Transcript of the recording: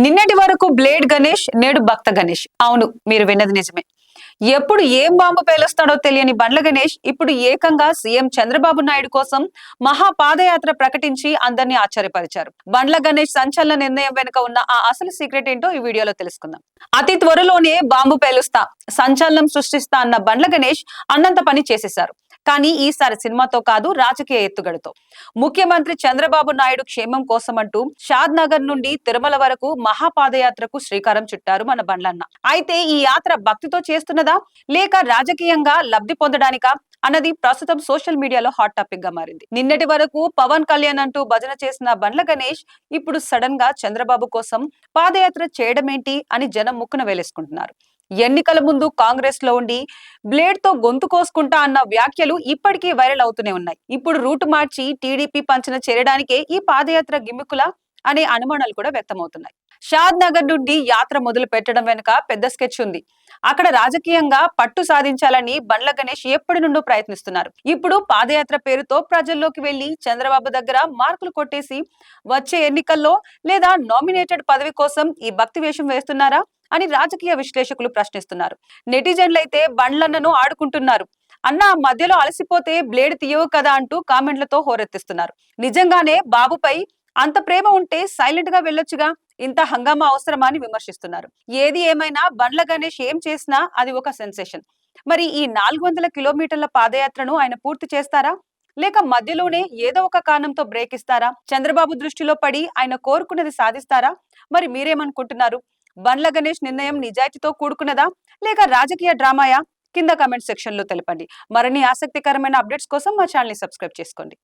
నిన్నటి వరకు బ్లేడ్ గణేష్, నేడు భక్త గణేష్. అవును, మీరు విన్నది నిజమే. ఎప్పుడు ఏం బాంబు పేలుస్తాడో తెలియని బండ్ల గణేష్ ఇప్పుడు ఏకంగా సీఎం చంద్రబాబు నాయుడు కోసం మహా పాదయాత్ర ప్రకటించి అందరినీ ఆశ్చర్యపరిచారు. బండ్ల గణేష్ సంచలన నిర్ణయం వెనుక ఉన్న ఆ అసలు సీక్రెట్ ఏంటో ఈ వీడియోలో తెలుసుకుందాం. అతి త్వరలోనే బాంబు పేలుస్తా, సంచలనం సృష్టిస్తా అన్న బండ్ల గణేష్ అన్నంత పని చేసేశారు. కానీ ఈసారి సినిమాతో కాదు, రాజకీయ ఎత్తుగడతో. ముఖ్యమంత్రి చంద్రబాబు నాయుడు క్షేమం కోసమంటూ షాద్ నగర్ నుండి తిరుమల వరకు మహాపాదయాత్రకు శ్రీకారం చుట్టారు మన బండ్లన్న. అయితే ఈ యాత్ర భక్తితో చేస్తున్నదా, లేక రాజకీయంగా లబ్ధి పొందడానికా అన్నది ప్రస్తుతం సోషల్ మీడియాలో హాట్ టాపిక్ గా మారింది. నిన్నటి వరకు పవన్ కళ్యాణ్ అంటూ భజన చేసిన బండ్ల గణేష్ ఇప్పుడు సడన్ గా చంద్రబాబు కోసం పాదయాత్ర చేయడమేంటి అని జనం ముక్కున వేలేసుకుంటున్నారు. ఎన్నికల ముందు కాంగ్రెస్ లో ఉండి బ్లేడ్ తో గొంతు కోసుకుంటా అన్న వ్యాఖ్యలు ఇప్పటికీ వైరల్ అవుతూనే ఉన్నాయి. ఇప్పుడు రూటు మార్చి టీడీపీ పంచన చేరడానికే ఈ పాదయాత్ర గిమ్మికుల అనే అనుమానాలు కూడా వ్యక్తమవుతున్నాయి. షాద్ నగర్ నుండి యాత్ర మొదలు పెట్టడం వెనుక పెద్ద స్కెచ్ ఉంది. అక్కడ రాజకీయంగా పట్టు సాధించాలని బండ్ల గణేష్ ఎప్పటి నుండో ప్రయత్నిస్తున్నారు. ఇప్పుడు పాదయాత్ర పేరుతో ప్రజల్లోకి వెళ్లి చంద్రబాబు దగ్గర మార్కులు కొట్టేసి వచ్చే ఎన్నికల్లో లేదా నామినేటెడ్ పదవి కోసం ఈ భక్తి వేషం వేస్తున్నారా అని రాజకీయ విశ్లేషకులు ప్రశ్నిస్తున్నారు. నెటిజన్లైతే బండ్లన్నను ఆడుకుంటున్నారు. అన్న మధ్యలో అలసిపోతే బ్లేడ్ తీయవు కదా అంటూ కామెంట్లతో హోరెత్తిస్తున్నారు. నిజంగానే బాబుపై అంత ప్రేమ ఉంటే సైలెంట్ గా వెళ్ళొచ్చుగా, ఇంత హంగామా అవసరమా అని విమర్శిస్తున్నారు. ఏది ఏమైనా బండ్ల గణేష్ ఏం చేసినా అది ఒక సెన్సేషన్. మరి ఈ 400 కిలోమీటర్ల పాదయాత్రను ఆయన పూర్తి చేస్తారా, లేక మధ్యలోనే ఏదో ఒక కారణంతో బ్రేక్ ఇస్తారా? చంద్రబాబు దృష్టిలో పడి ఆయన కోరుకున్నది సాధిస్తారా? మరి మీరేమనుకుంటున్నారు? బండ్ల గణేష్ నిర్ణయం నిజాయితీతో కూడుకున్నదా, లేక రాజకీయ డ్రామాయా? కింద కమెంట్ సెక్షన్ లో తెలపండి. మరిన్ని ఆసక్తికరమైన అప్డేట్స్ కోసం మా ఛానల్ ని సబ్స్క్రైబ్ చేసుకోండి.